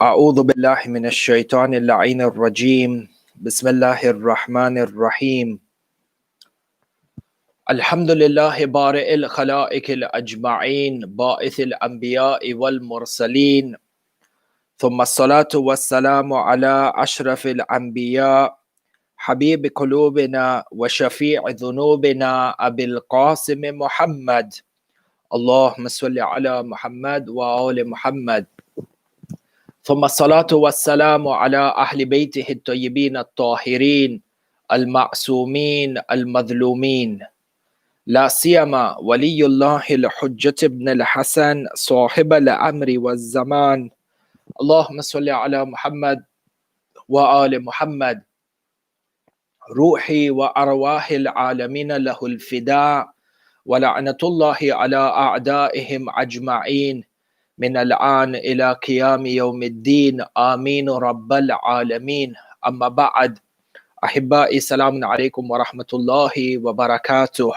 أعوذ بالله من الشيطان اللعين الرجيم بسم الله الرحمن الرحيم الحمد لله بارئ الخلائق الأجمعين باعث الأنبياء والمرسلين ثم الصلاة والسلام على أشرف الأنبياء حبيب قلوبنا وشفيع ذنوبنا أبي القاسم محمد اللهم صل على محمد وآل محمد ثم الصلاة والسلام على أهل بيته الطيبين الطاهرين المعصومين المظلومين لا سيما ولي الله الحجة ابن الحسن صاحب الأمر والزمان اللهم صل على محمد وآل محمد روحي وأرواح العالمين له الفداء ولعنة الله على أعدائهم أجمعين من الآن إلى قيام يوم الدين آمين رب العالمين أما بعد أحبائي السلام عليكم ورحمة الله وبركاته.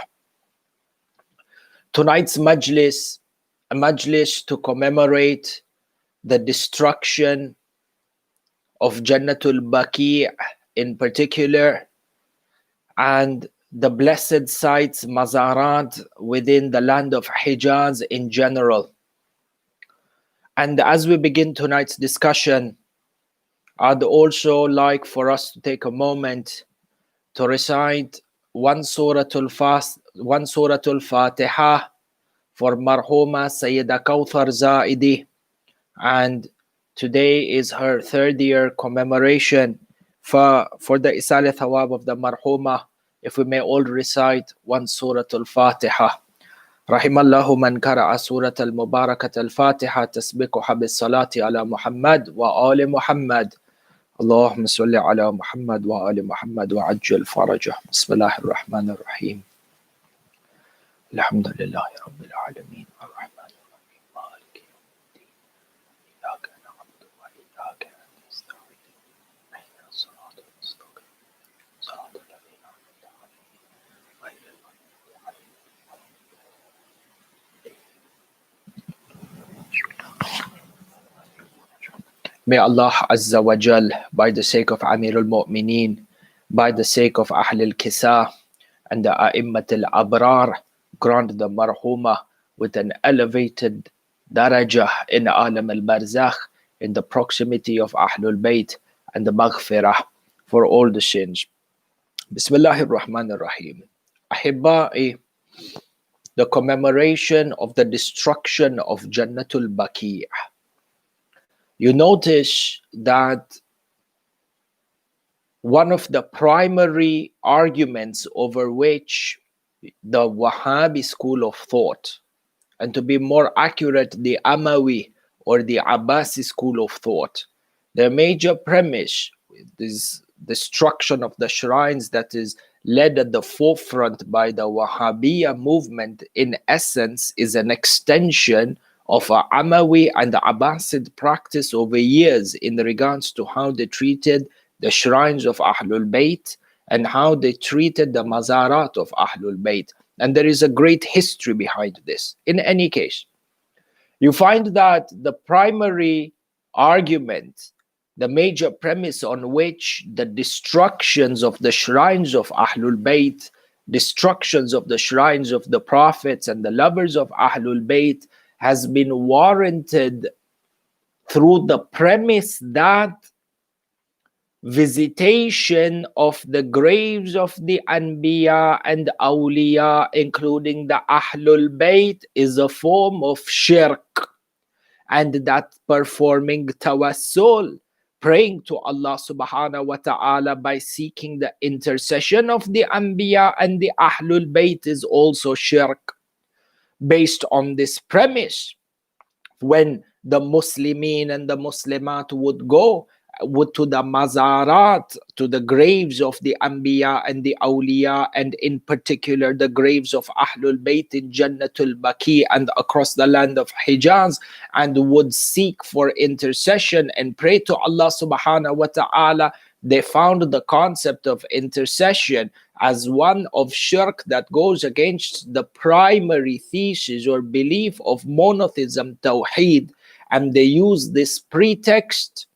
Tonight's Majlis, a Majlis to commemorate the destruction of Jannatul Baqi' in particular and the blessed sites Mazarat within the land of Hijaz in general. And as we begin tonight's discussion, I'd also like for us to take a moment to recite one Surah Al-Fatiha for marhuma Sayeda Kausar Zaidi. And today is her 3rd year commemoration for the Isal Thawab of the marhuma. If we may all recite one Surah Al-Fatiha. رحم الله من قرأ سورة المباركة الفاتحة تسبقها بالصلاة على محمد وآل محمد اللهم صل على محمد وآل محمد وعجل فرجه بسم الله الرحمن الرحيم الحمد لله رب العالمين الرحمن الرحيم مالك يوم الدين إياك نعبد وإياك نستعين اهدنا الصراط المستقيم صراط الذين أنعمت عليهم غير المغضوب عليهم. May Allah Azza wa Jal, by the sake of Amir al-Mu'mineen, by the sake of Ahl al-Kisa and the A'immat al-Abrar, grant the marhuma with an elevated darajah in Alam al-Barzakh, in the proximity of Ahlul Bayt and the maghfirah for all the sins. Bismillahir Rahmanir Rahim. Ahibba'i, the commemoration of the destruction of Jannatul Baqi'. You notice that one of the primary arguments over which the Wahhabi school of thought, and to be more accurate, the Amawi or the Abbasi school of thought, their major premise is destruction of the shrines that is led at the forefront by the Wahhabiyya movement, in essence, is an extension of a Amawi and the Abbasid practice over years in regards to how they treated the shrines of Ahlul Bayt and how they treated the Mazarat of Ahlul Bayt. And there is a great history behind this. In any case, you find that the primary argument, the major premise on which the destructions of the shrines of Ahlul Bayt, destructions of the shrines of the prophets and the lovers of Ahlul Bayt has been warranted through the premise that visitation of the graves of the Anbiya and Awliya, including the Ahlul Bayt, is a form of shirk, and that performing tawassul, praying to Allah subhanahu wa ta'ala by seeking the intercession of the Anbiya and the Ahlul Bayt, is also shirk. Based on this premise, when the Muslimin and the Muslimat would go to the Mazarat, to the graves of the Anbiya and the Awliya, and in particular the graves of Ahlul Bayt in Jannatul Baqi and across the land of Hijaz, and would seek for intercession and pray to Allah subhanahu wa ta'ala, they found the concept of intercession as one of shirk that goes against the primary thesis or belief of monotheism, tawheed, and they use this pretext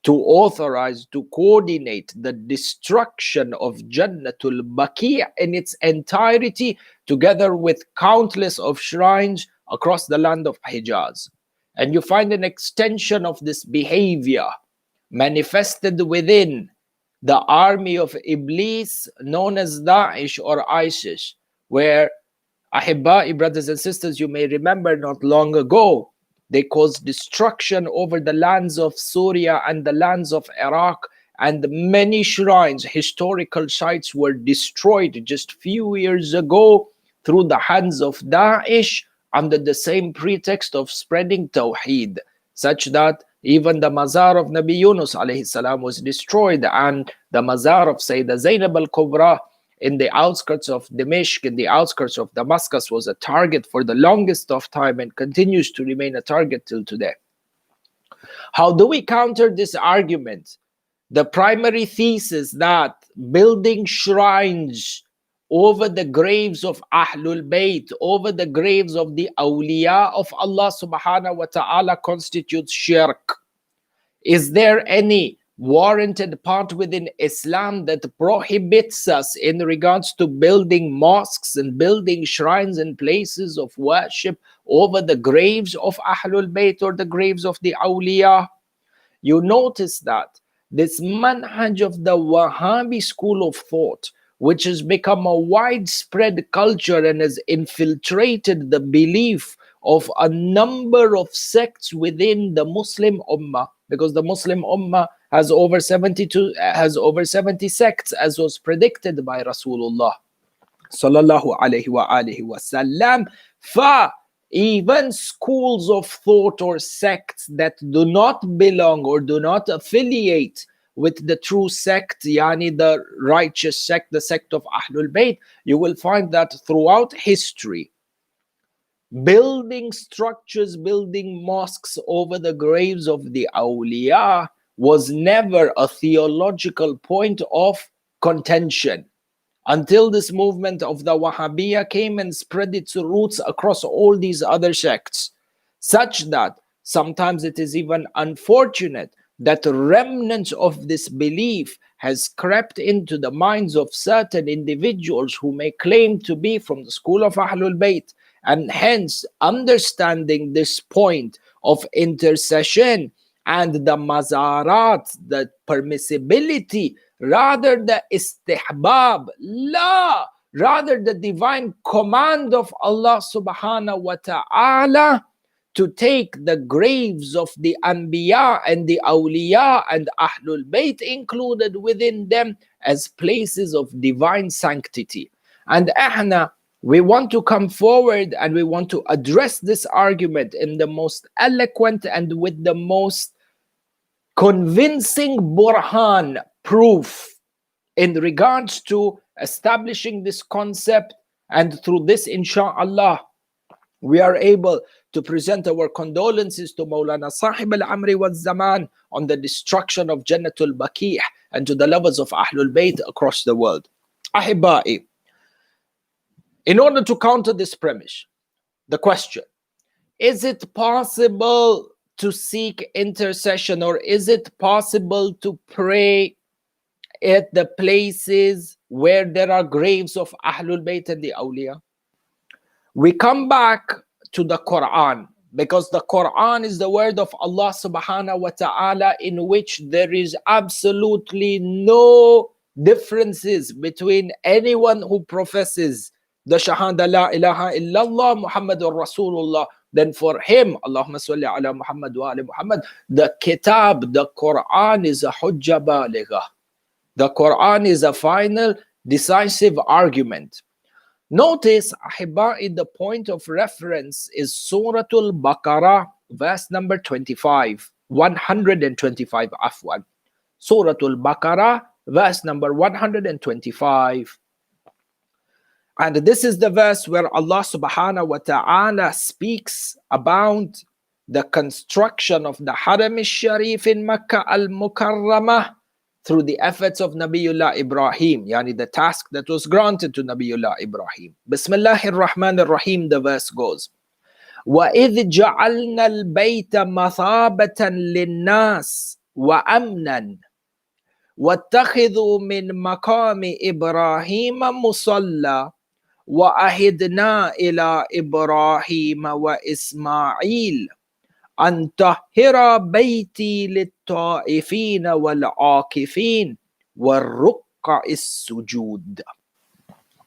to authorize, to coordinate the destruction of Jannatul Baqi' in its entirety, together with countless of shrines across the land of Hijaz. And you find an extension of this behavior manifested within the army of Iblis known as Daesh or ISIS, where Ahibba'i, brothers and sisters, you may remember not long ago, they caused destruction over the lands of Syria and the lands of Iraq, and many shrines, historical sites were destroyed just few years ago through the hands of Daesh under the same pretext of spreading Tawheed, such that even the mazar of Nabi Yunus alayhi salam was destroyed, and the mazar of Sayeda Zainab al-Kubra in the outskirts of Dimashq, in the outskirts of Damascus, was a target for the longest of time and continues to remain a target till today. How do we counter this argument? The primary thesis that building shrines over the graves of Ahlul Bayt, over the graves of the awliya of Allah subhanahu wa ta'ala constitutes shirk. Is there any warranted part within Islam that prohibits us in regards to building mosques and building shrines and places of worship over the graves of Ahlul Bayt or the graves of the awliya? You notice that this manhaj of the Wahhabi school of thought, which has become a widespread culture and has infiltrated the belief of a number of sects within the Muslim Ummah, because the Muslim Ummah has over 70 sects, as was predicted by Rasulullah sallallahu alayhi wa alihi wasallam. Even schools of thought or sects that do not belong or do not affiliate with the true sect, yani the righteous sect, the sect of Ahlul Bayt, you will find that throughout history, building structures, building mosques over the graves of the awliya was never a theological point of contention, until this movement of the Wahhabiyya came and spread its roots across all these other sects, such that sometimes it is even unfortunate that remnants of this belief has crept into the minds of certain individuals who may claim to be from the school of Ahlul Bayt, and hence understanding this point of intercession and the mazarat, the permissibility, rather the istihbab, la, rather the divine command of Allah subhanahu wa ta'ala to take the graves of the Anbiya and the Awliya and Ahlul Bayt included within them as places of divine sanctity. And we want to come forward and we want to address this argument in the most eloquent and with the most convincing burhan, proof, in regards to establishing this concept. And through this, inshallah, we are able to present our condolences to Maulana Sahib al-Amri wal Zaman on the destruction of Jannatul Baqi' and to the lovers of Ahlul Bayt across the world. Ahibba'i, in order to counter this premise, the question, is it possible to seek intercession, or is it possible to pray at the places where there are graves of Ahlul Bayt and the Awliya? We come back to the Quran, because the Quran is the word of Allah subhanahu wa ta'ala, in which there is absolutely no differences between anyone who professes the Shahada la ilaha illallah Muhammadur Rasulullah. Then for him, Allahumma salli ala Muhammad wa ala Muhammad, the kitab, the Quran is a hujjah baligha. The Quran is a final decisive argument. Notice, Ahibba'i, the point of reference is Suratul Baqarah, verse number 25, 125, afwan. Suratul Baqarah, verse number 125. And this is the verse where Allah subhanahu wa ta'ala speaks about the construction of the Haram al-Sharif in Makkah al-Mukarramah, through the efforts of Nabiullah Ibrahim, yani the task that was granted to Nabiullah Ibrahim. Bismillahir Rahmanir Rahim, the verse goes, وَإِذْ جَعَلْنَا الْبَيْتَ مَثَابَةً لِلنَّاسِ وَأَمْنًا وَاتَّخِذُوا مِنْ مَقَامِ إِبْرَاهِيمَ مُصَلًّى وَأَهِدْنَا إِلَى إِبْرَاهِيمَ وَإِسْمَاعِيلَ أَنْ طَهِّرَ بَيْتِي لِلطَّائِفِينَ وَالْعَاكِفِينَ وَالرُّكَّعِ السُّجُودِ.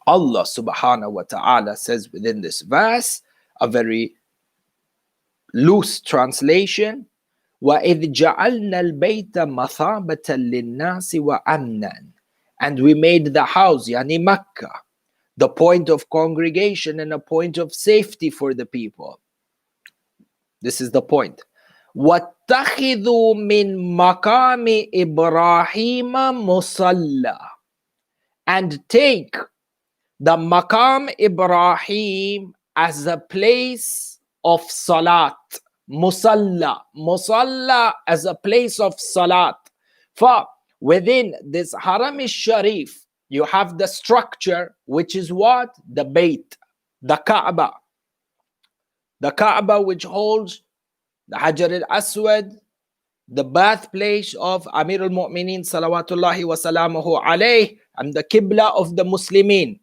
Allah subhanahu wa ta'ala says within this verse, a very loose translation, وَإِذْ جَعَلْنَا الْبَيْتَ مَثَابَةً لِلنَّاسِ وَأَمْنًا. And we made the house, yani Makkah, the point of congregation and a point of safety for the people. This is the point. وَاتَّخِذُوا مِنْ مَقَامِ إِبْرَاهِيمَ مُصَلًّى. And take the Maqam Ibrahim as a place of salat. Musalla. Musalla as a place of salat. For within this Haram al-Sharif, you have the structure, which is what? The Bayt, the Kaaba. The Kaaba, which holds the Hajar al-Aswad, the birthplace of Amir al-Mu'mineen salawatullahi wa salamuhu alayh, and the Qibla of the Muslimin.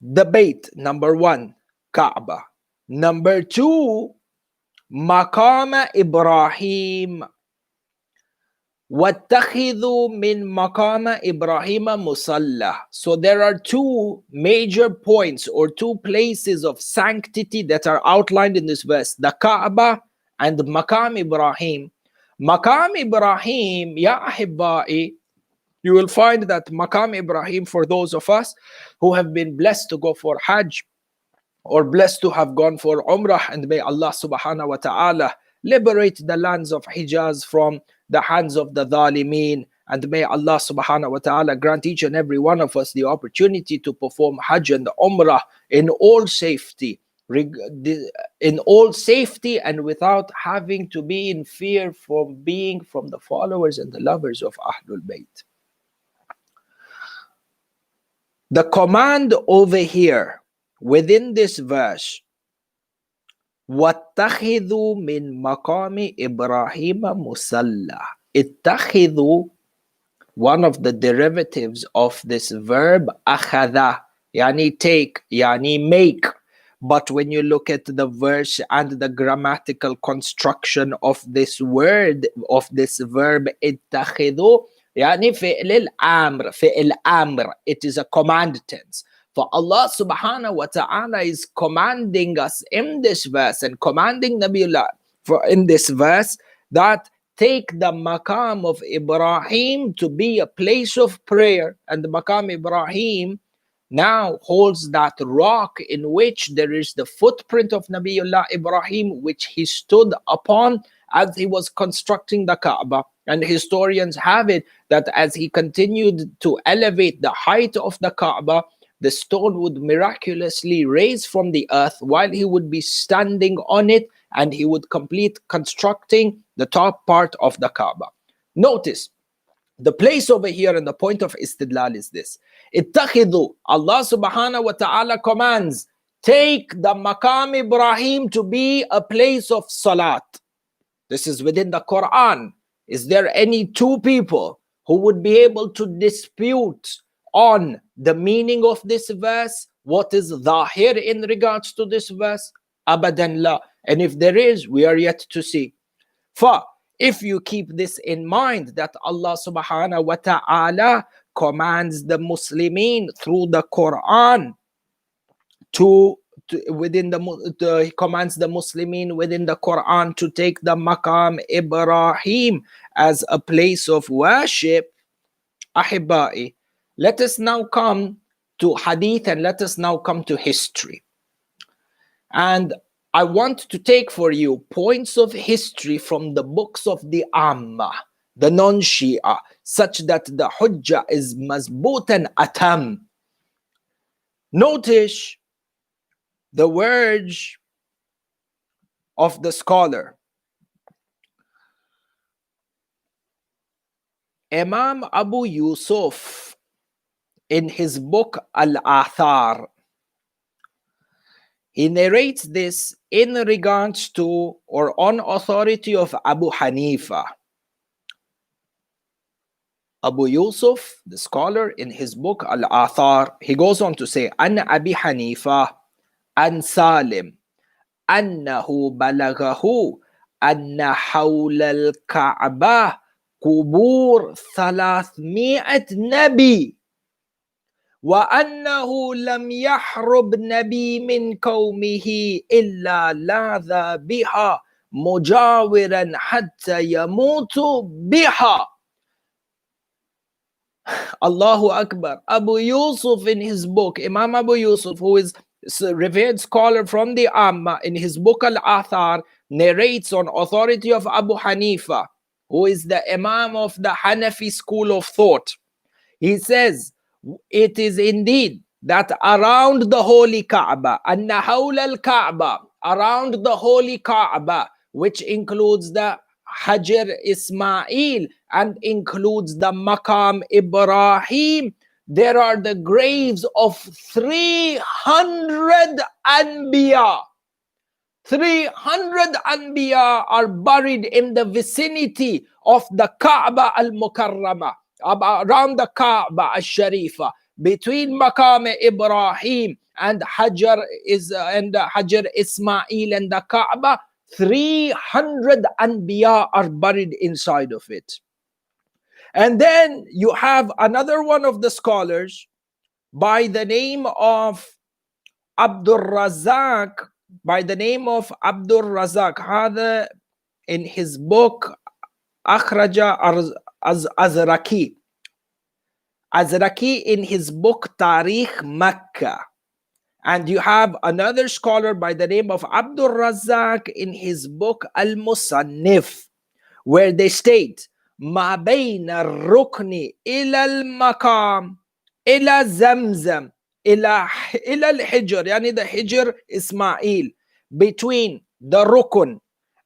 The Bayt, number one, Kaaba. Number two, Maqam Ibrahim. وَاتَّخِذُوا مِنْ مَقَامَ إِبْرَاهِيمَ مُصَلَّى. So there are two major points or two places of sanctity that are outlined in this verse, the Kaaba and Maqam Ibrahim. Maqam Ibrahim, ya ahibba'i, you will find that Maqam Ibrahim, for those of us who have been blessed to go for Hajj or blessed to have gone for Umrah, and may Allah subhanahu wa ta'ala liberate the lands of Hijaz from the hands of the Dhalimeen, and may Allah subhanahu wa ta'ala grant each and every one of us the opportunity to perform Hajj and Umrah in all safety, and without having to be in fear from being from the followers and the lovers of Ahlul Bayt. The command over here within this verse, وَاتَّخِذُوا مِنْ مَقَامِ إِبْرَاهِيمَ مُصَلَّى. اتَّخِذُوا, one of the derivatives of this verb, أَخَذَ, yani take, yani make. But when you look at the verse and the grammatical construction of this word, of this verb, اتَّخِذُوا, يعني فعل الأمر, فعل أمر, it is a command tense. For Allah subhanahu wa ta'ala is commanding us in this verse and commanding Nabiullah in this verse that take the maqam of Ibrahim to be a place of prayer. And the maqam Ibrahim now holds that rock in which there is the footprint of Nabiullah Ibrahim, which he stood upon as he was constructing the Kaaba. And historians have it that as he continued to elevate the height of the Kaaba, the stone would miraculously raise from the earth while he would be standing on it, and he would complete constructing the top part of the Kaaba. Notice, the place over here and the point of istidlal is this. Ittakhidhu, Allah subhanahu wa ta'ala commands, take the Maqam Ibrahim to be a place of salat. This is within the Quran. Is there any two people who would be able to dispute on the meaning of this verse? What is zahir in regards to this verse? Abadan la. And if there is, we are yet to see. For if you keep this in mind, that Allah subhanahu wa ta'ala commands the Muslimin through the Quran he commands the Muslimin within the Quran to take the Maqam Ibrahim as a place of worship, ahibba'i, let us now come to hadith and let us now come to history. And I want to take for you points of history from the books of the Amma, the non-Shia, such that the Hujjah is mazboot and atam. Notice the words of the scholar. Imam Abu Yusuf, in his book Al-Athar, he narrates this in regards to or on authority of Abu Hanifa. Abu Yusuf, the scholar, in his book Al-Athar, he goes on to say, An Abi Hanifa, an Salim, أنه بلغه أن حول الكعبة قبور 300 نبي وأنه لم يحرب نبي من قومه إلا لاذ بها مجاورا حتى يموت بها. Allahu Akbar. Abu Yusuf, in his book, Imam Abu Yusuf, who is a revered scholar from the Amma, in his book Al-Athar, narrates on authority of Abu Hanifa, who is the Imam of the Hanafi school of thought. He says, it is indeed that around the holy Kaaba, anna hawla al-Kaaba, around the holy Kaaba, which includes the Hajar Ismail and includes the Maqam Ibrahim, there are the graves of 300 Anbiya. 300 Anbiya are buried in the vicinity of the Kaaba al-Mukarrama, around the Kaaba al-Sharifa, between Maqam Ibrahim and Hajar Ismail and the Kaaba. 300 Anbiya are buried inside of it. And then you have another one of the scholars by the name of Abdul Razak, هذا in his book Akhraja Azraki in his book Tarikh Makkah. And you have another scholar by the name of Abdul Razak in his book Al-Musannif, where they state, Ma bayna rukni ila al-maqam ila zamzam ila al-hijr, yani the hijr Ismail, between the rukun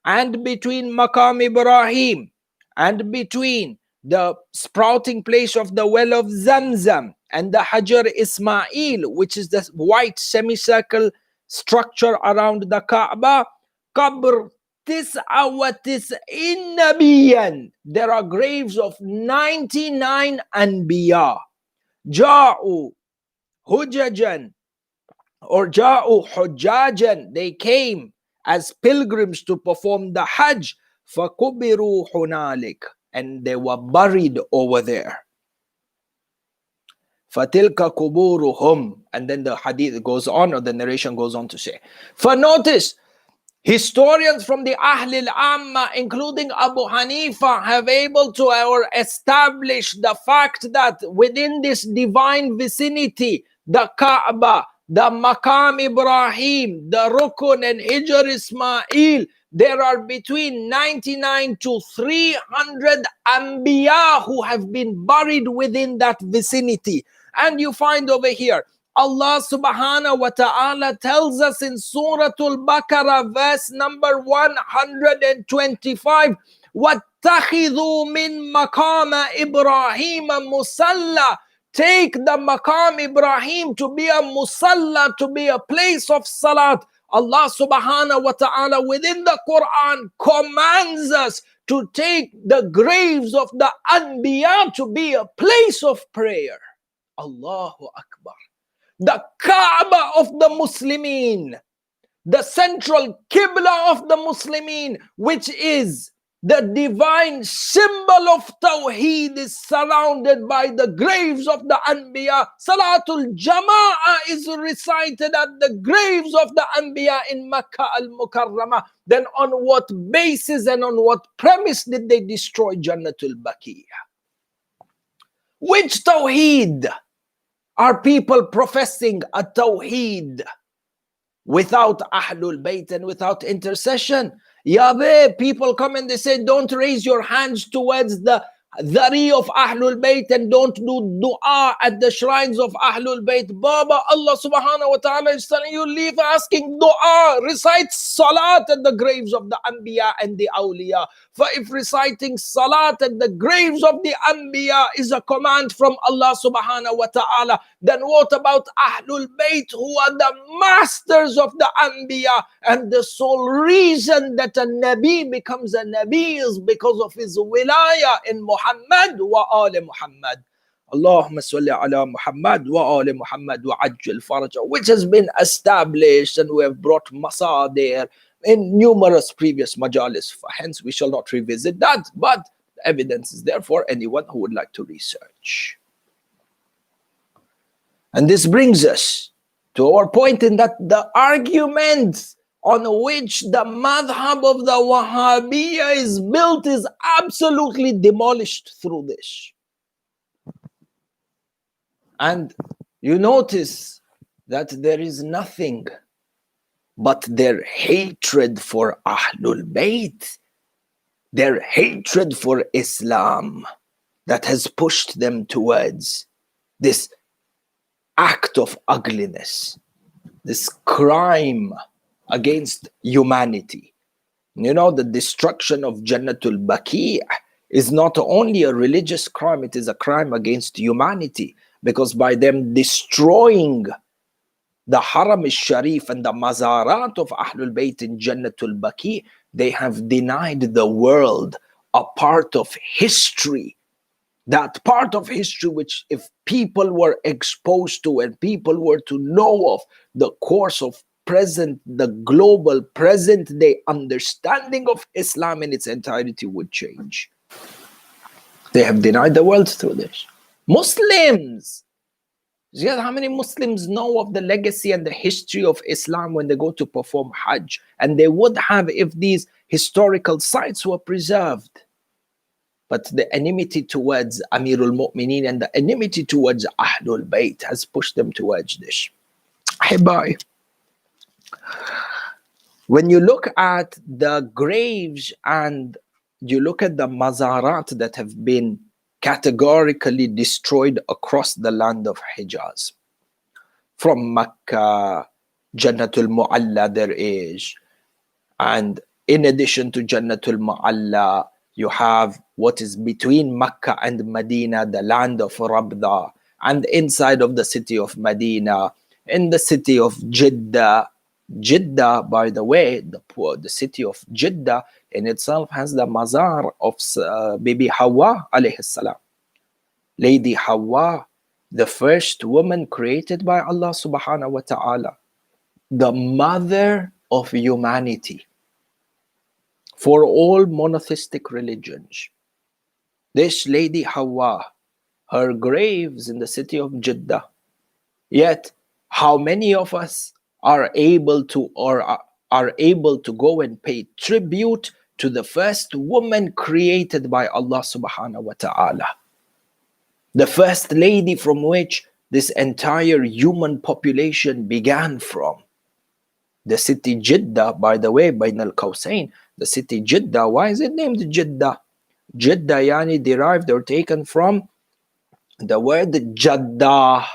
and between Maqam Ibrahim and between the sprouting place of the well of Zamzam and the Hajar Ismail, which is the white semicircle structure around the Kaaba, Qabr Tis'a wa Tis'in Nabiyan. There are graves of 99 Anbiya. Ja'u Hujajan or Ja'u Hujjajan. They came as pilgrims to perform the Hajj. فَقُبِرُوا هُنَالِكَ. And they were buried over there. فَتِلْكَ قُبُورُهُمْ. And then the hadith goes on, or the narration goes on to say. For notice, historians from the Ahl al-Amma, including Abu Hanifa, have able to establish the fact that within this divine vicinity, the Kaaba, the Maqam Ibrahim, the Rukun and Hijr Ismail, there are between 99 to 300 Anbiya who have been buried within that vicinity. And you find over here, Allah subhanahu wa ta'ala tells us in Surah Al-Baqarah, verse number 125, وَاتَّخِذُوا مِن مَقَامَ إِبْرَاهِيمَ مُصَلَّى. Take the Maqam Ibrahim to be a musalla, to be a place of salat. Allah subhanahu wa ta'ala within the Quran commands us to take the graves of the Anbiya to be a place of prayer. Allahu Akbar. The Kaaba of the Muslimin, the central Qibla of the Muslimin, which is the divine symbol of Tawheed, is surrounded by the graves of the Anbiya. Salatul Jama'ah is recited at the graves of the Anbiya in Makkah al-Mukarramah. Then on what basis and on what premise did they destroy Jannatul Baqiyah? Which Tawheed are people professing? A Tawheed without Ahlul Bayt and without intercession. Yahweh, people come and they say, don't raise your hands towards the dhari of Ahlul Bayt and don't do dua at the shrines of Ahlul Bayt. Baba, Allah subhanahu wa ta'ala is telling you, leave asking dua, recite salat at the graves of the Anbiya and the Awliya. For if reciting salat at the graves of the Anbiya is a command from Allah subhanahu wa ta'ala, then what about Ahlul Bayt, who are the masters of the Anbiya? And the sole reason that a Nabi becomes a Nabi is because of his wilaya in Muhammad wa ali Muhammad. Allahumma salli ala Muhammad wa ali Muhammad wa ajjal faraja, which has been established, and we have brought masadir in numerous previous majalis. Hence, we shall not revisit that, but evidence is there for anyone who would like to research. And this brings us to our point in that the arguments on which the madhab of the Wahhabiyya is built is absolutely demolished through this. And you notice that there is nothing but their hatred for Ahlul Bayt, their hatred for Islam, that has pushed them towards this act of ugliness, this crime against humanity. You know, the destruction of Jannatul Baqi' is not only a religious crime, it is a crime against humanity, because by them destroying the Haram al-Sharif and the Mazarat of Ahlul Bayt in Jannatul Baqi', they have denied the world a part of history. That part of history which, if people were exposed to and people were to know of, the course of the global present day understanding of Islam in its entirety would change. They have denied the world through this. Muslims, how many Muslims know of the legacy and the history of Islam when they go to perform Hajj? And they would have if these historical sites were preserved. But the enmity towards Amirul Mu'mineen and the enmity towards Ahlul Bayt has pushed them towards this. Hibai. When you look at the graves and you look at the mazarat that have been categorically destroyed across the land of Hijaz, from Makkah, Jannatul Mu'alla there is, and in addition to Jannatul Mu'alla, you have what is between Makkah and Medina, the land of Rabda, and inside of the city of Medina, in the city of Jeddah. Jeddah, by the way, the city of Jeddah in itself has the mazar of Bibi Hawa alayhi salam. Lady Hawa, the first woman created by Allah subhanahu wa ta'ala, the mother of humanity for all monotheistic religions. This Lady Hawa, her graves in the city of Jeddah. Yet, how many of us are able to go and pay tribute to the first woman created by Allah subhanahu wa ta'ala? The first lady from which this entire human population began from. The city Jeddah, by the way, Bain al-Qawsayn, the city Jeddah, why is it named Jeddah? Jeddah yani derived or taken from the word Jaddah.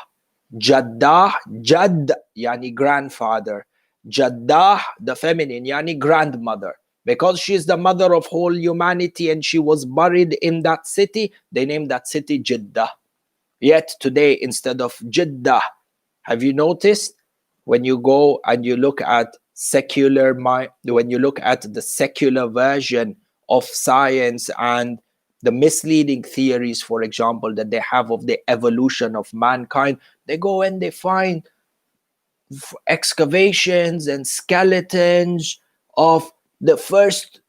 Jaddah, Jad, yani grandfather. Jaddah, the feminine, yani grandmother. Because she is the mother of whole humanity and she was buried in that city, they named that city Jeddah. Yet today, instead of Jeddah, have you noticed when you go and you look at when you look at the secular version of science and the misleading theories, for example, that they have of the evolution of mankind, they go and they find excavations and skeletons of the first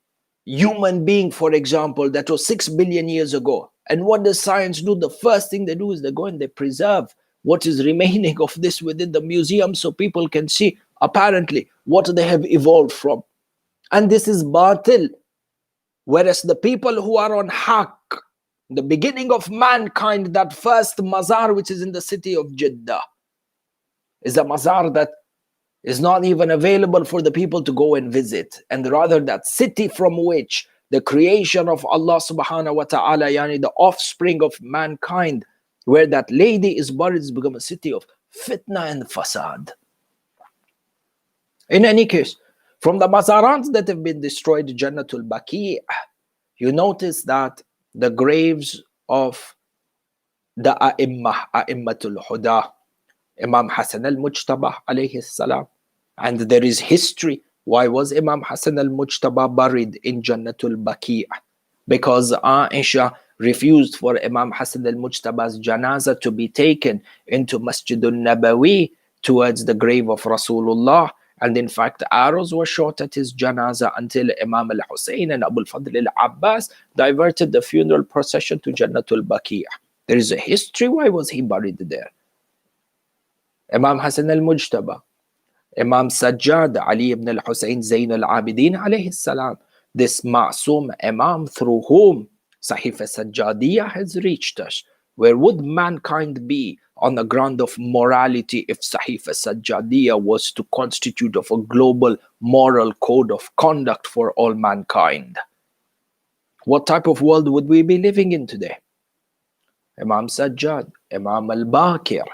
human being, for example, that was 6 billion years ago. And what does science do? The first thing they do is they go and they preserve what is remaining of this within the museum so people can see apparently what they have evolved from. And this is batil. Whereas the people who are on haqq, the beginning of mankind, that first mazar which is in the city of Jeddah, is a mazar that is not even available for the people to go and visit. And rather that city from which the creation of Allah subhanahu wa ta'ala, yani the offspring of mankind, where that lady is buried, has become a city of fitna and fasad. In any case, from the mazarans that have been destroyed, Jannatul Baqi', you notice that the graves of the A'immatul Huda, Imam Hassan al-Mujtaba alayhi salam. And there is history. Why was Imam Hassan al-Mujtaba buried in Jannatul Baqi'? Because Aisha refused for Imam Hassan al-Mujtaba's janaza to be taken into Masjidul Nabawi towards the grave of Rasulullah. And in fact, arrows were shot at his janaza until Imam al-Hussein and Abu al-Fadl al-Abbas diverted the funeral procession to Jannatul Baqi'. There is a history. Why was he buried there? Imam Hassan al-Mujtaba, Imam Sajjad, Ali ibn al-Hussein Zain al-Abidin alayhi salam, this Ma'soom Imam through whom Sahifa Sajjadiyah has reached us. Where would mankind be on the ground of morality if Sahifa Sajjadiyah was to constitute of a global moral code of conduct for all mankind? What type of world would we be living in today? Imam Sajjad, Imam al-Baqir,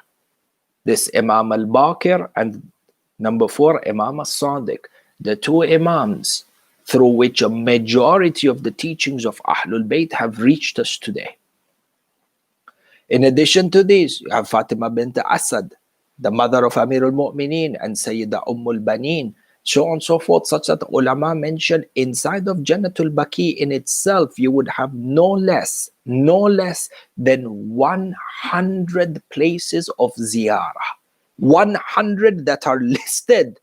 this Imam al-Baqir, and number 4, Imam al-Sadiq, the two Imams through which a majority of the teachings of Ahlul Bayt have reached us today. In addition to this, you have Fatima bint Asad, the mother of Amir al-Mu'mineen and Sayeda al-Baneen, so on and so forth, such that ulama mention inside of Jannatul Baqi' in itself, you would have no less than 100 places of ziyarah. 100 that are listed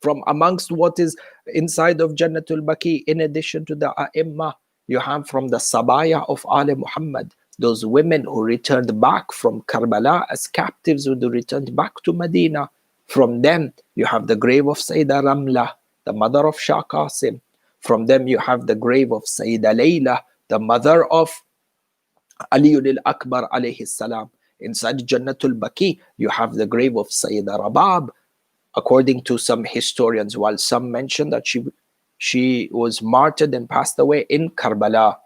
from amongst what is inside of Jannatul Baqi'. In addition to the A'imma, you have from the Sabaya of Ali Muhammad, those women who returned back from Karbala as captives, who returned back to Medina. From them, you have the grave of Sayeda Ramla, the mother of Shah Qasim. From them, you have the grave of Sayeda Layla, the mother of Ali al-Akbar alayhi salam. Inside Jannatul Baqi', you have the grave of Sayeda Rabab, according to some historians, while some mention that she was martyred and passed away in Karbala.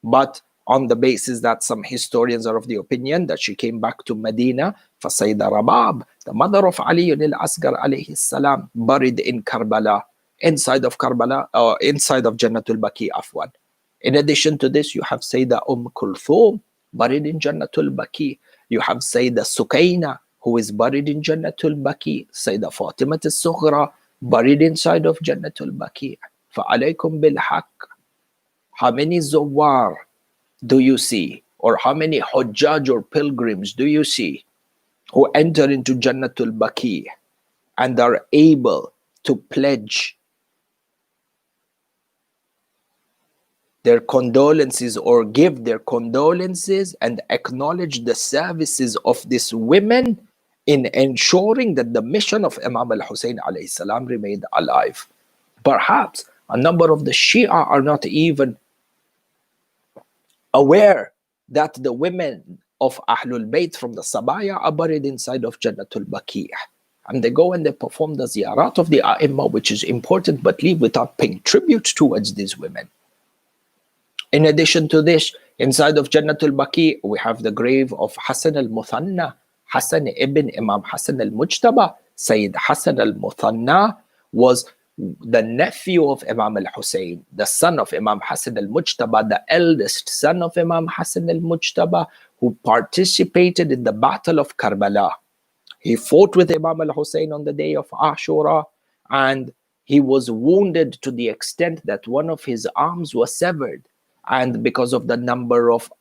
But on the basis that some historians are of the opinion that she came back to Medina, for Sayeda Rabab, the mother of Ali al-Asghar alayhi salam, buried in Karbala, inside of Jannatul Baqi', afwan. In addition to this, you have Sayeda Kulthum, buried in Jannatul Baqi'. You have Sayeda Sukaina, who is buried in Jannatul Baqi'. Sayeda Fatima al-Sughra, buried inside of Jannatul Baqi'. فَعَلَيْكُمْ بِالْحَقِّ. How many Zawar do you see? Or how many Hujjaj or pilgrims do you see who enter into Jannatul Baqi' and are able to pledge their condolences or give their condolences and acknowledge the services of these women in ensuring that the mission of Imam al-Hussein alayhi salam remained alive? Perhaps a number of the Shia are not even aware that the women of Ahlul Bayt from the Sabaya are buried inside of Jannatul Baqi'. And they go and they perform the ziyarat of the A'imma, which is important, but leave without paying tribute towards these women. In addition to this, inside of Jannatul Baqi', we have the grave of Hassan al-Muthanna, Hassan ibn Imam Hassan al-Mujtaba. Sayyid Hassan al-Muthanna was the nephew of Imam al-Hussein, the son of Imam Hassan al-Mujtaba, the eldest son of Imam Hassan al-Mujtaba, who participated in the Battle of Karbala. He fought with Imam al-Hussein on the day of Ashura, and he was wounded to the extent that one of his arms was severed. And because of the number of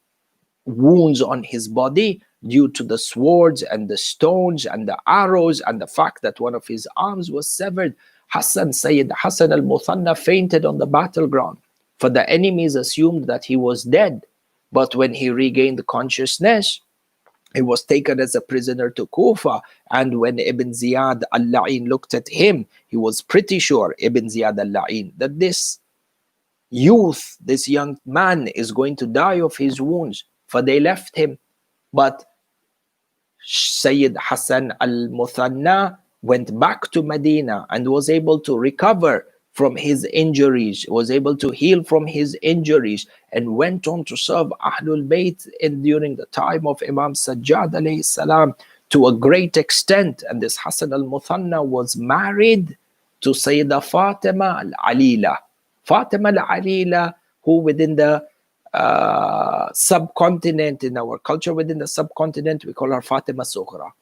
wounds on his body, due to the swords and the stones and the arrows and the fact that one of his arms was severed, Sayyid Hassan al-Muthanna fainted on the battleground. For the enemies assumed that he was dead. But when he regained consciousness, he was taken as a prisoner to Kufa. And when Ibn Ziyad al-La'in looked at him, he was pretty sure, Ibn Ziyad al-La'in, that this youth, this young man is going to die of his wounds. For they left him. But Sayyid Hassan al-Muthanna went back to Medina and was able to recover from his injuries, was able to heal from his injuries, and went on to serve Ahlul Bayt during the time of Imam Sajjad alayhi salam to a great extent. And this Hassan al-Muthanna was married to Sayeda Fatima al-Alila. Fatima al-Alila, who within the subcontinent, in our culture within the subcontinent, we call her Fatima Sughra.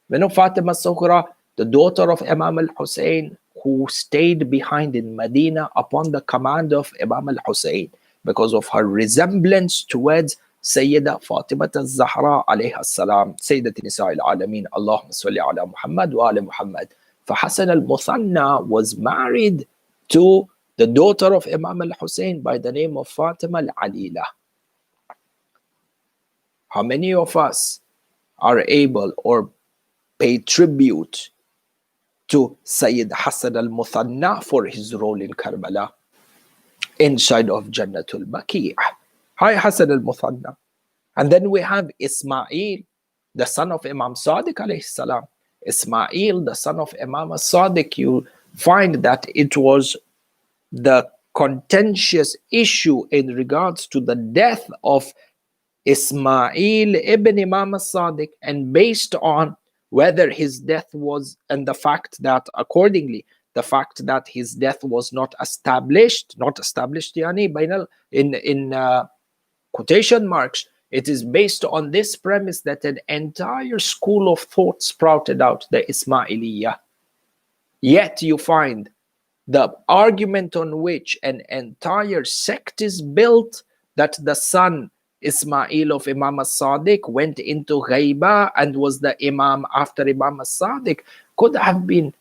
We know Fatima Sughra, the daughter of Imam al-Hussein, who stayed behind in Medina upon the command of Imam al-Hussein because of her resemblance towards Sayyida Fatima al-Zahra alayha salam, Sayyidat Nisa al-Alameen, Allahumma salli ala Muhammad wa ala Muhammad. فحسن al-Muthanna was married to the daughter of Imam al-Hussein by the name of Fatima al-Alila. How many of us are able or pay tribute to Sayyid Hassan al-Muthanna for his role in Karbala inside of Jannatul Baqi'? Hi, Hassan al-Muthanna. And then we have Ismail, the son of Imam Sadiq alayhi salam. Ismail, the son of Imam Sadiq, you find that it was the contentious issue in regards to the death of Ismail ibn Imam Sadiq, and based on whether his death was, and the fact that accordingly, the fact that his death was not established yani, in quotation marks, it is based on this premise that an entire school of thought sprouted out, the Ismailiyah. Yet you find the argument on which an entire sect is built, that the son Ismail of Imam as-Sadiq went into Ghaiba and was the Imam after Imam as-Sadiq, could have been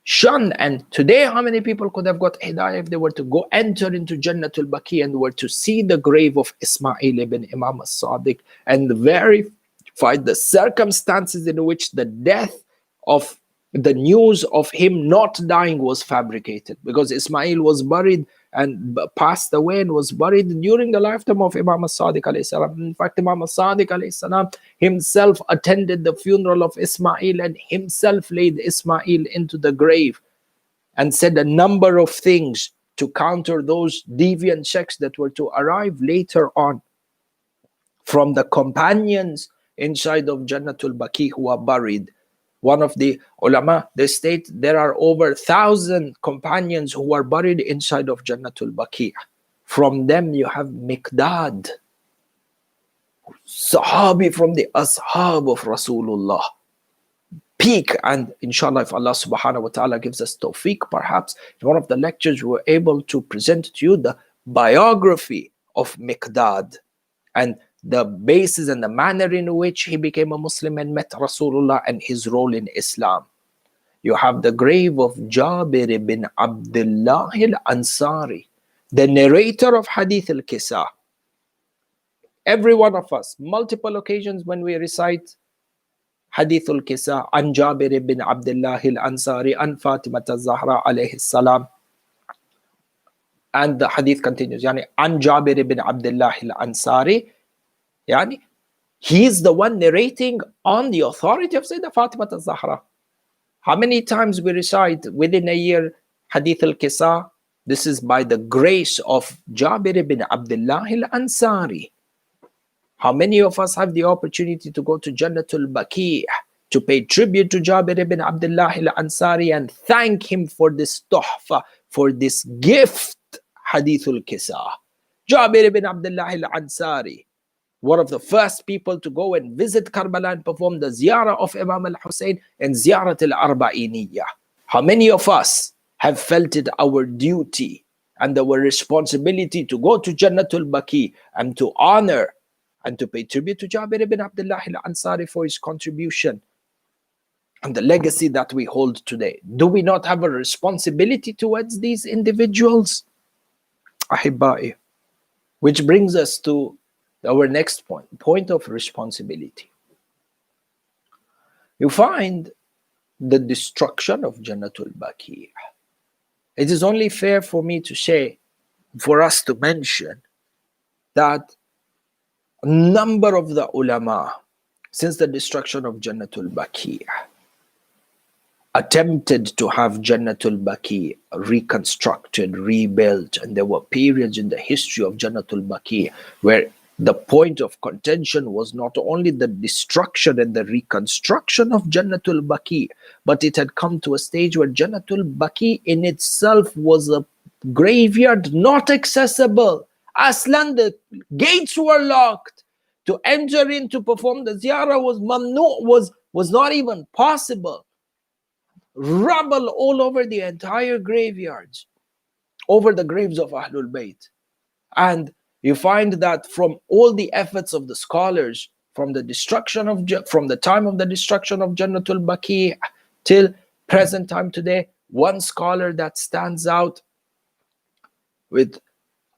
shunned. And today, how many people could have got hidayah if they were to go enter into Jannatul Baqi and were to see the grave of Ismail ibn Imam as-Sadiq and verify the circumstances in which the death of the news of him not dying was fabricated, because Ismail was buried and passed away and was buried during the lifetime of Imam as-Sadiq alayhi salam. In fact, Imam as-Sadiq alayhi salam himself attended the funeral of Ismail and himself laid Ismail into the grave and said a number of things to counter those deviant sects that were to arrive later on from the companions inside of Jannatul Baqi who are buried. One of the ulama, they state there are over 1,000 companions who are buried inside of Jannatul Baqi'. From them you have Miqdad, Sahabi from the Ashab of Rasulullah. Peak, and inshallah, if Allah subhanahu wa ta'ala gives us tawfiq, perhaps in one of the lectures we were able to present to you the biography of Miqdad and the basis and the manner in which he became a Muslim and met Rasulullah and his role in Islam. You have the grave of Jabir ibn Abdullah al-Ansari, the narrator of Hadith al-Kisa. Every one of us, multiple occasions when we recite Hadith al-Kisa, an Jabir ibn Abdullah al-Ansari, an Fatima al-Zahra alayhi salam. And the hadith continues, yani, an Jabir ibn Abdullah al-Ansari, yani, he is the one narrating on the authority of Sayyidah Fatima al-Zahra. How many times we recite within a year Hadith al-Kisa? This is by the grace of Jabir ibn Abdullah al-Ansari. How many of us have the opportunity to go to Jannatul Baqi' to pay tribute to Jabir ibn Abdullah al-Ansari and thank him for this tuhfa, for this gift, Hadith al-Kisa? Jabir ibn Abdullah al-Ansari, one of the first people to go and visit Karbala and perform the ziyarah of Imam al-Hussein and ziyarat al-Arba'iniyah. How many of us have felt it our duty and our responsibility to go to Jannatul Baqi and to honor and to pay tribute to Jabir ibn Abdullah al-Ansari for his contribution and the legacy that we hold today? Do we not have a responsibility towards these individuals? Ahibba'i. Which brings us to our next point of responsibility. You find the destruction of Jannatul Baqi'. It is only fair for me to say, for us to mention, that a number of the ulama, since the destruction of Jannatul Baqi', attempted to have Jannatul Baqi reconstructed, rebuilt, and there were periods in the history of Jannatul Baqi where the point of contention was not only the destruction and the reconstruction of Jannatul Baqi, but it had come to a stage where Jannatul Baqi in itself was a graveyard not accessible. Aslan, the gates were locked. To enter in to perform the ziyarah was mamnu, was not even possible. Rubble all over the entire graveyards, over the graves of Ahlul Bayt. And you find that from all the efforts of the scholars, from the time of the destruction of Jannatul Baqi till present time today, one scholar that stands out with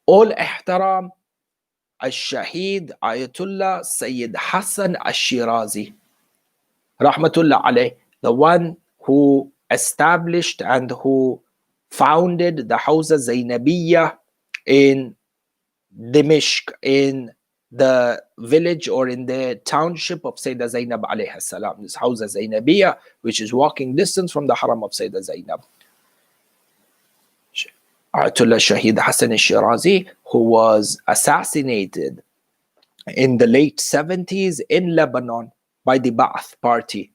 all ihtaram, Al-Shaheed Ayatullah Sayyid Hassan Al-Shirazi, Rahmatullah alayh, the one who established and who founded the Hawza Zainabiyya in Dimishq, in the village or in the township of Sayeda Zainab alayhi salam. This Hawza Zainabiyya, which is walking distance from the haram of Sayeda Zainab. Ayatollah Shahid Hassan al-Shirazi, who was assassinated in the late 70s in Lebanon by the Ba'ath party.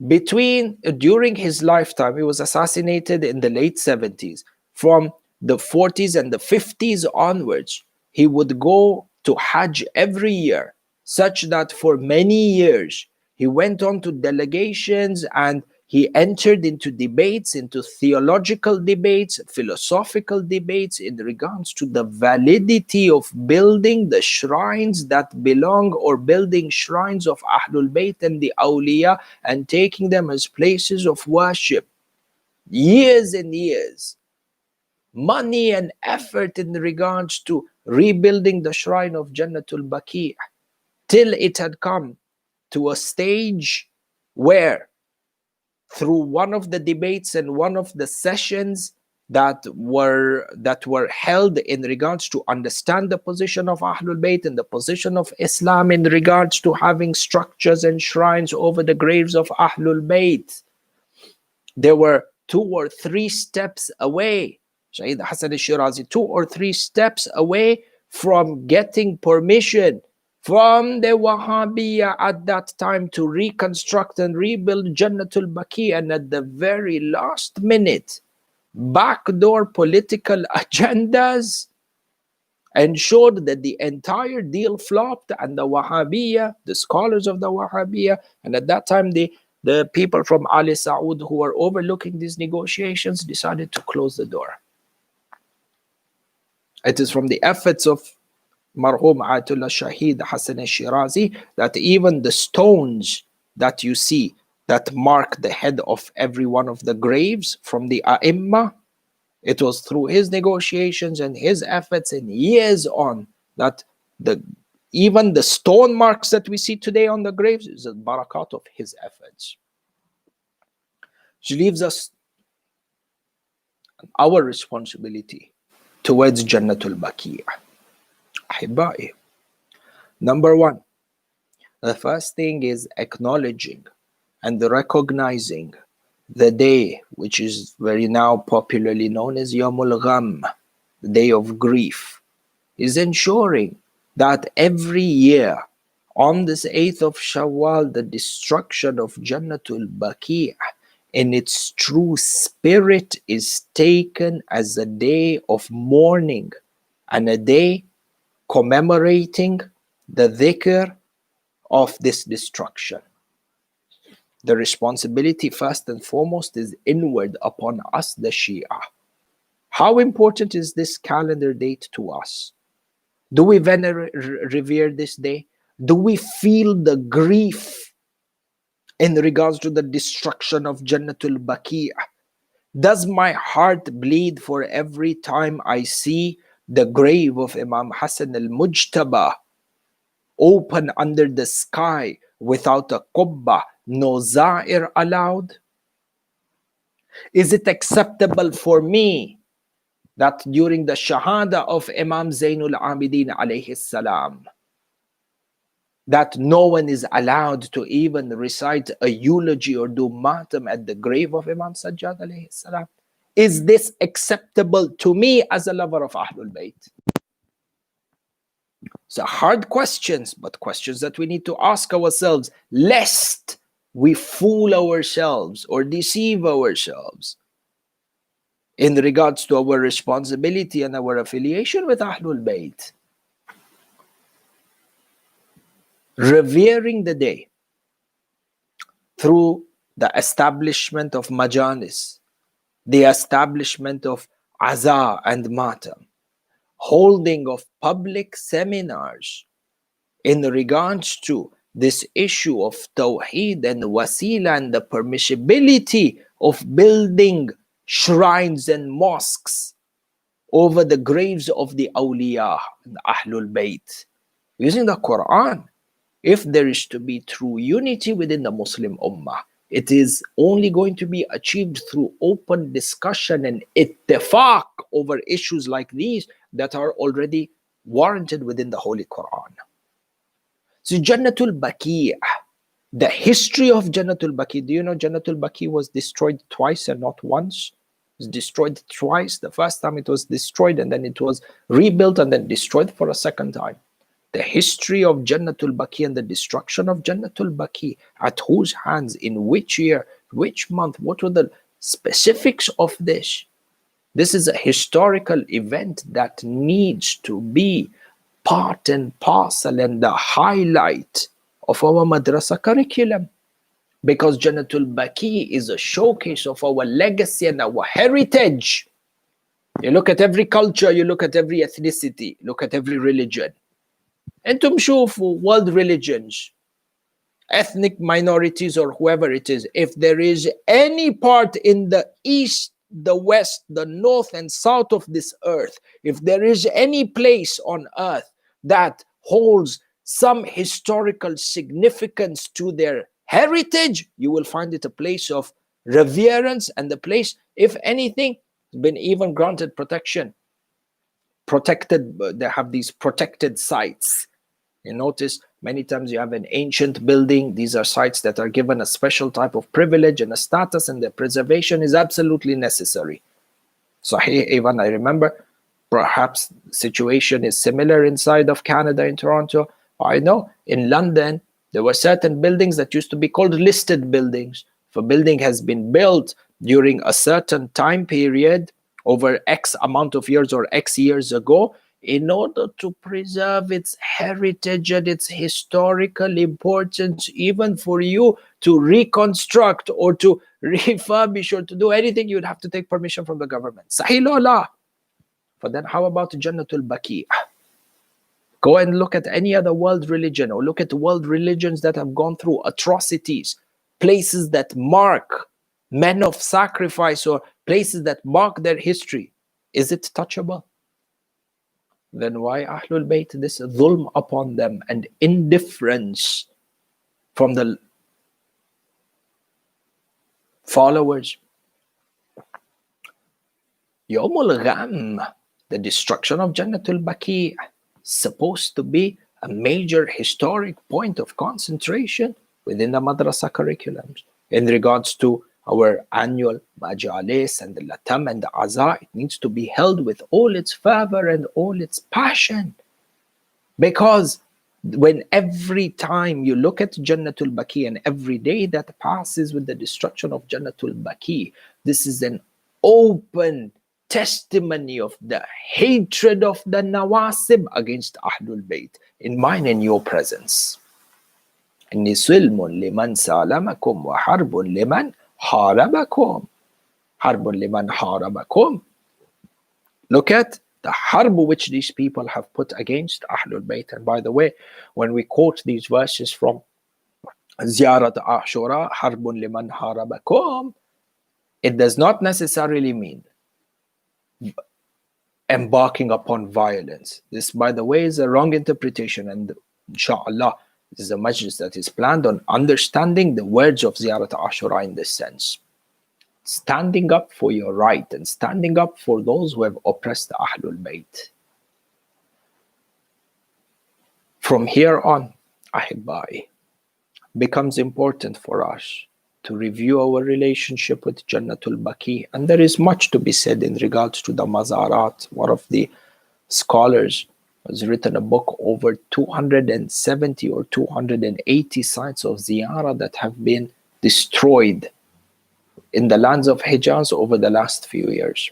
During his lifetime, he was assassinated in the late 70s. From the 40s and the 50s onwards, he would go to Hajj every year, such that for many years he went on to delegations and he entered into debates, into theological debates, philosophical debates in regards to the validity of building the shrines that belong, or building shrines of Ahlul Bayt and the Awliya and taking them as places of worship. Years and years, money and effort in regards to rebuilding the shrine of Jannatul Baqi, till it had come to a stage where, through one of the debates and one of the sessions that were held in regards to understand the position of Ahlul Bayt and the position of Islam in regards to having structures and shrines over the graves of Ahlul Bayt, there were 2 or 3 steps away, Shaheed Hassan al-Shirazi, 2 or 3 steps away from getting permission from the Wahhabiyya at that time to reconstruct and rebuild Jannatul Baqi, and at the very last minute, backdoor political agendas ensured that the entire deal flopped, and the Wahhabiyya, the scholars of the Wahhabiyya, and at that time the people from Ali Saud who were overlooking these negotiations decided to close the door. It is from the efforts of marhum Ayatollah Shaheed Hassan al-Shirazi that even the stones that you see that mark the head of every one of the graves from the A'imma, it was through his negotiations and his efforts and years on that even the stone marks that we see today on the graves is a barakat of his efforts. Which leaves us our responsibility towards Jannatul Baqi. Ahibba'i. Number 1, the first thing is acknowledging and recognizing the day which is very now popularly known as Yawmul Gham, the day of grief, is ensuring that every year on this 8th of Shawwal, the destruction of Jannatul Baqi in its true spirit is taken as a day of mourning and a day commemorating the dhikr of this destruction. The responsibility first and foremost is inward upon us, the Shia. How important is this calendar date to us? Do we revere this day? Do we feel the grief in regards to the destruction of Jannatul Baqi? Does my heart bleed for every time I see the grave of Imam Hassan al-Mujtaba open under the sky without a qubba, no za'ir allowed? Is it acceptable for me that during the shahada of Imam Zainul Abidin alayhi salam, that no one is allowed to even recite a eulogy or do matam at the grave of Imam Sajjad alayhi salam? Is this acceptable to me as a lover of Ahlul Bayt? So hard questions, but questions that we need to ask ourselves, lest we fool ourselves or deceive ourselves in regards to our responsibility and our affiliation with Ahlul Bayt. Revering the day through the establishment of majalis, the establishment of aza and matam, holding of public seminars in regards to this issue of tawheed and wasila and the permissibility of building shrines and mosques over the graves of the awliya and Ahlul Bayt, using the Quran. If there is to be true unity within the Muslim Ummah, it is only going to be achieved through open discussion and ittifaq over issues like these that are already warranted within the Holy Quran. So Jannatul Baqi', the history of Jannatul Baqi', do you know Jannatul Baqi' was destroyed twice and not once? It was destroyed twice. The first time it was destroyed and then it was rebuilt and then destroyed for a second time. The history of Jannatul Baqi' and the destruction of Jannatul Baqi', at whose hands, in which year, which month, what were the specifics of this? This is a historical event that needs to be part and parcel and the highlight of our madrasa curriculum, because Jannatul Baqi' is a showcase of our legacy and our heritage. You look at every culture, you look at every ethnicity, look at every religion. انتم شوفوا world religions, ethnic minorities or whoever it is, if there is any part in the east, the west, the north and south of this earth, if there is any place on earth that holds some historical significance to their heritage, you will find it a place of reverence, and the place, if anything, has been even granted protection. Protected, they have these protected sites. You notice many times you have an ancient building. These are sites that are given a special type of privilege and a status, and their preservation is absolutely necessary. Sahih, even I remember, perhaps the situation is similar inside of Canada in Toronto. I know in London, there were certain buildings that used to be called listed buildings. If a building has been built during a certain time period, over X amount of years or X years ago, in order to preserve its heritage and its historical importance, even for you to reconstruct or to refurbish or to do anything, you would have to take permission from the government. Sahih la. But then how about Jannatul Baqi'? Go and look at any other world religion, or look at world religions that have gone through atrocities, places that mark men of sacrifice, or places that mark their history. Is it touchable? Then why Ahlul Bayt this dhulm upon them and indifference from the followers? Yawmul Gham, the destruction of Jannatul Baqi', supposed to be a major historic point of concentration within the madrasa curriculums in regards to our annual majalis and the latam and the aza. It needs to be held with all its fervor and all its passion, because when every time you look at Jannatul Baqi' and every day that passes with the destruction of Jannatul Baqi', this is an open testimony of the hatred of the Nawasib against Ahlul Bayt in mine and your presence. إني سلم لمن سالمكم وحرب لمن حاربكم. حرب لمن حاربكم. Look at the harb which these people have put against Ahlul Bayt. And by the way, when we quote these verses from Ziyarat Ashura, Harbun liman harabakum, it does not necessarily mean embarking upon violence. This, by the way, is a wrong interpretation, and inshallah, this is a majlis that is planned on understanding the words of Ziyarat Ashura in this sense. Standing up for your right and standing up for those who have oppressed Ahlul Bayt. From here on, Ahibai, becomes important for us to review our relationship with Jannatul Baqi. And there is much to be said in regards to the Mazarat. One of the scholars has written a book over 270 or 280 sites of ziyarah that have been destroyed in the lands of Hijaz over the last few years.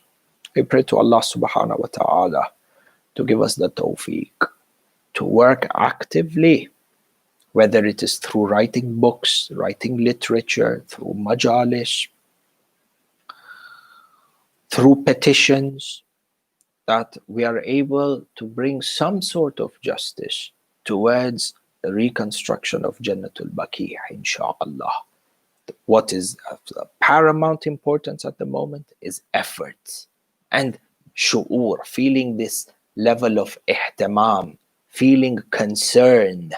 We pray to Allah subhanahu wa ta'ala to give us the tawfiq to work actively, whether it is through writing books, writing literature, through majalis, through petitions, that we are able to bring some sort of justice towards the reconstruction of Jannatul Baqi, inshallah. What is of paramount importance at the moment is effort and shu'ur, feeling this level of ihtimam, feeling concern,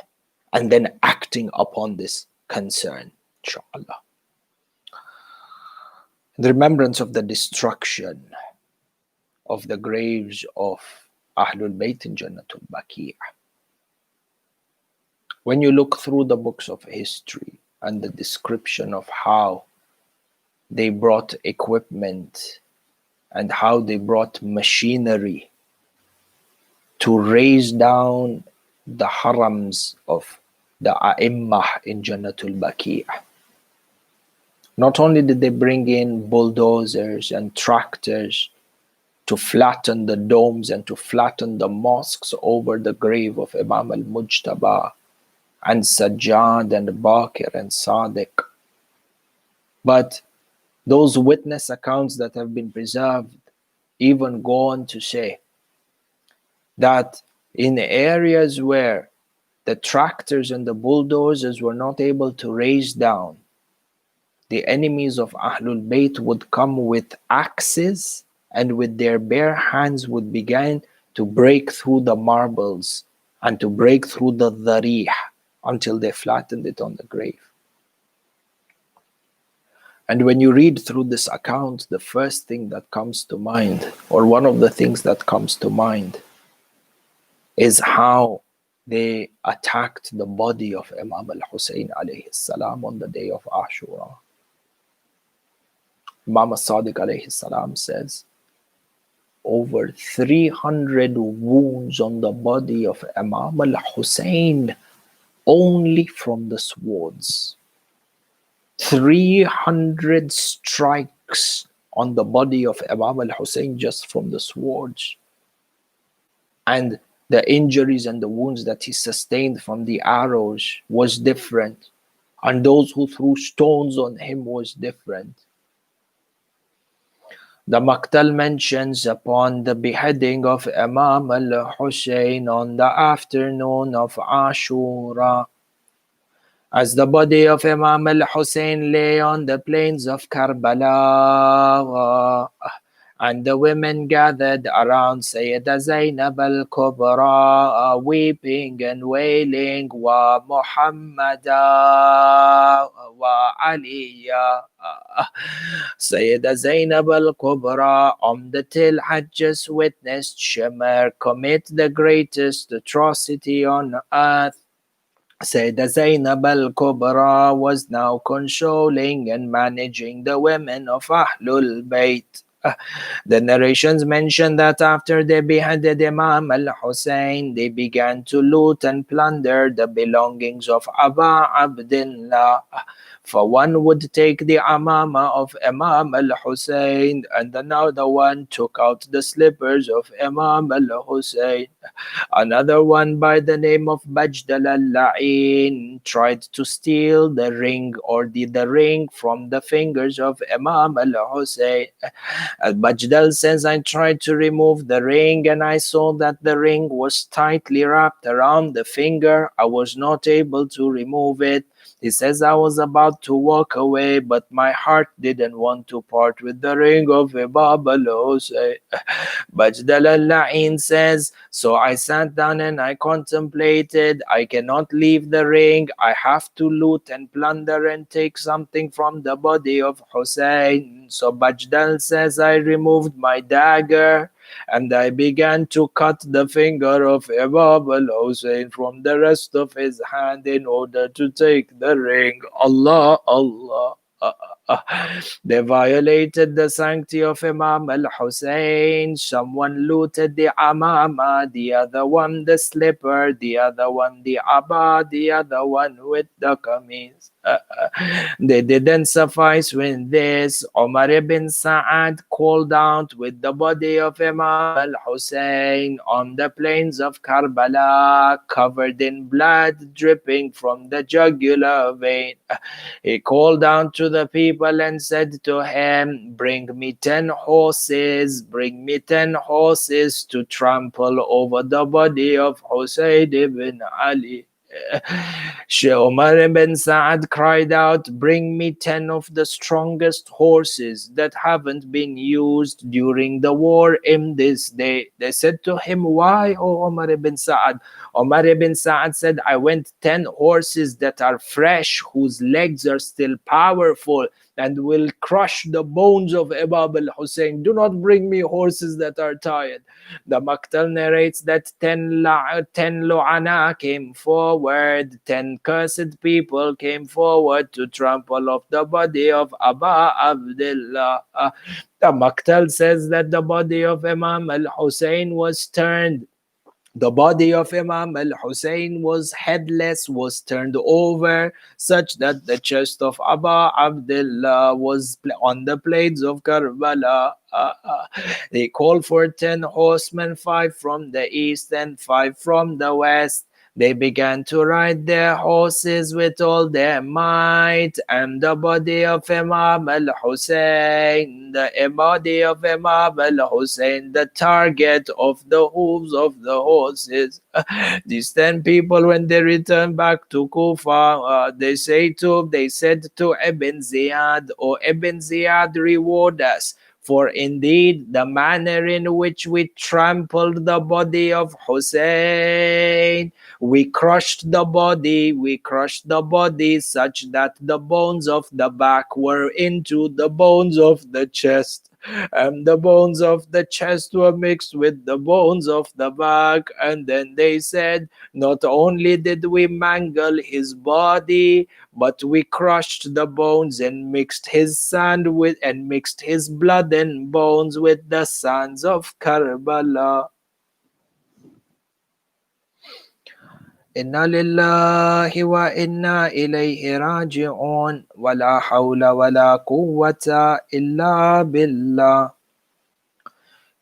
and then acting upon this concern, inshallah. The remembrance of the destruction of the graves of Ahlul Bayt in Jannatul Baqi'. When you look through the books of history and the description of how they brought equipment and how they brought machinery to raise down the harams of the A'immah in Jannatul Baqi'. Not only did they bring in bulldozers and tractors to flatten the domes and to flatten the mosques over the grave of Imam al-Mujtaba and Sajjad and Baqir and Sadiq, but those witness accounts that have been preserved even go on to say that in areas where the tractors and the bulldozers were not able to raise down, the enemies of Ahlul Bayt would come with axes and with their bare hands would begin to break through the marbles and to break through the dharih until they flattened it on the grave. And when you read through this account, the first thing that comes to mind, or one of the things that comes to mind, is how they attacked the body of Imam al-Hussein alayhi salam on the day of Ashura. Imam al-Sadiq alayhi salam says, over 300 wounds on the body of Imam al-Hussein only from the swords. 300 strikes on the body of Imam al-Hussein just from the swords. And the injuries and the wounds that he sustained from the arrows was different. And those who threw stones on him was different. The Maqtal mentions upon the beheading of Imam al-Hussein on the afternoon of Ashura, as the body of Imam al-Hussein lay on the plains of Karbala, and the women gathered around Sayeda Zainab al-Kubra, weeping and wailing, wa Muhammada wa Aliya. Sayeda Zainab al-Kubra till had just witnessed Shimr commit the greatest atrocity on earth. Sayeda Zainab al-Kubra was now consoling and managing the women of Ahlul Bayt. The narrations mention that after they beheaded Imam al-Hussein, they began to loot and plunder the belongings of Aba Abdullah. For one would take the amama of Imam al-Hussein, and another one took out the slippers of Imam al-Hussein. Another one by the name of Bajdal al-La'in tried to steal the ring or the ring from the fingers of Imam al-Hussein. Bajdal says, I tried to remove the ring and I saw that the ring was tightly wrapped around the finger. I was not able to remove it. He says, I was about to walk away, but my heart didn't want to part with the ring of Imam al-Hussein. Bajdal al-La'in says, so I sat down and I contemplated, I cannot leave the ring, I have to loot and plunder and take something from the body of Hussein. So Bajdal says, I removed my dagger And I began to cut the finger of Imam al-Hussein from the rest of his hand in order to take the ring. Allah, Allah. They violated the sanctity of Imam al-Hussein. Someone looted the amama, the other one the slipper, the other one the abba, the other one with the kameez. They didn't suffice with this. Umar ibn Sa'ad called out with the body of Imam al-Hussein on the plains of Karbala, covered in blood dripping from the jugular vein. He called down to the people and said to him, "Bring me 10 horses, bring me 10 horses to trample over the body of Husayn ibn Ali." Sheikh Umar ibn Sa'ad cried out, "Bring me 10 of the strongest horses that haven't been used during the war in this day." They said to him, "Why, O Umar ibn Sa'ad?" Umar ibn Sa'ad said, "I want 10 horses that are fresh, whose legs are still powerful and will crush the bones of Imam al-Hussein. Do not bring me horses that are tired." The Maktal narrates that 10 Lu'ana came forward, 10 cursed people came forward to trample off the body of Aba Abdullah. The Maktal says that the body of Imam al-Hussein was turned. The body of Imam al-Hussein was headless, was turned over, such that the chest of Aba Abdullah was on the plains of Karbala. They called for 10 horsemen, 5 from the east and 5 from the west. They began to ride their horses with all their might, and the body of Imam al-Hussein, the body of Imam al-Hussein, the target of the hooves of the horses. These 10 people, when they returned back to Kufa, they said to Ibn Ziyad, "O Ibn Ziyad, reward us. For indeed, the manner in which we trampled the body of Hussein, we crushed the body such that the bones of the back were into the bones of the chest, and the bones of the chest were mixed with the bones of the back." And then they said, "Not only did we mangle his body, but we crushed the bones and mixed his blood and bones with the sands of Karbala." Inna lillahi wa inna ilayhi raji'un, wa la hawla wa la quwwata illa billah.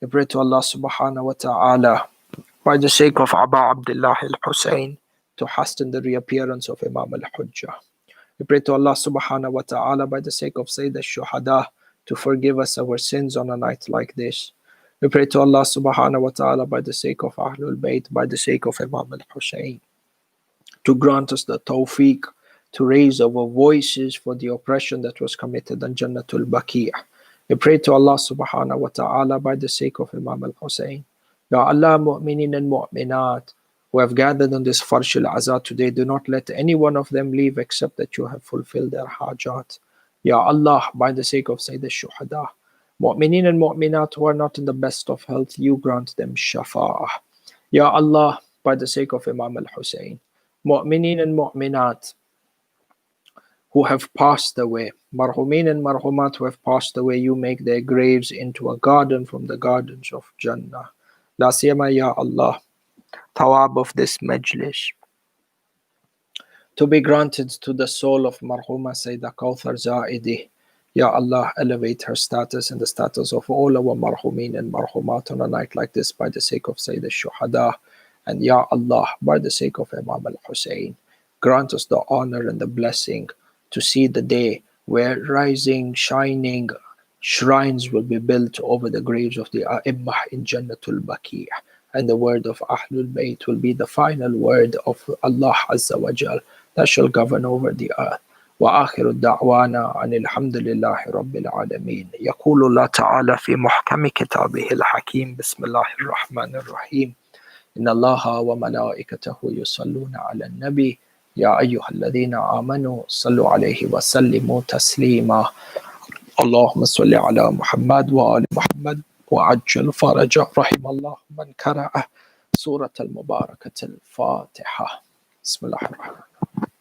We pray to Allah subhanahu wa ta'ala, by the sake of Aba Abdullah al-Hussein, to hasten the reappearance of Imam al-Hujjah. We pray to Allah subhanahu wa ta'ala, by the sake of Sayeda al-Shuhada, to forgive us our sins on a night like this. We pray to Allah subhanahu wa ta'ala, by the sake of Ahlul Bayt, by the sake of Imam al-Hussein, to grant us the tawfiq to raise our voices for the oppression that was committed on Jannatul Baqi'. We pray to Allah subhanahu wa ta'ala, by the sake of Imam al-Hussein. Ya Allah, mu'minin and mu'minat who have gathered on this Farsh al-Azad today, do not let any one of them leave except that you have fulfilled their hajat. Ya Allah, by the sake of Sayeda al-Shuhada, mu'minin and mu'minat who are not in the best of health, you grant them shafa'ah. Ya Allah, by the sake of Imam al-Hussein, mu'minin and mu'minat who have passed away, marhumin and marhumat who have passed away, you make their graves into a garden from the gardens of Jannah. La siyama, Ya Allah, thawab of this majlis to be granted to the soul of marhuma Sayeda Kausar Zaidi. Ya Allah, elevate her status and the status of all our marhumin and marhumat on a night like this, by the sake of Sayeda al-Shuhada. And Ya Allah, by the sake of Imam al-Hussein, grant us the honor and the blessing to see the day where rising, shining shrines will be built over the graves of the A'immah in Jannatul Baqi'. And the word of Ahlul Bayt will be the final word of Allah Azza wa Jal that shall govern over the earth. وآخر الدعوانا أن الحمد لله رب العالمين. يقول الله تعالى في محكم كتابه الحكيم: بسم الله الرحمن الرحيم. إن الله وملائكته يصلون على النبي يا أيها الذين آمنوا صلوا عليه وسلموا تسليما. اللهم صل على محمد وآل محمد وعجل فرجه. رحم الله من قرأ سورة المباركة الفاتحة. بسم الله الرحمن الرحيم.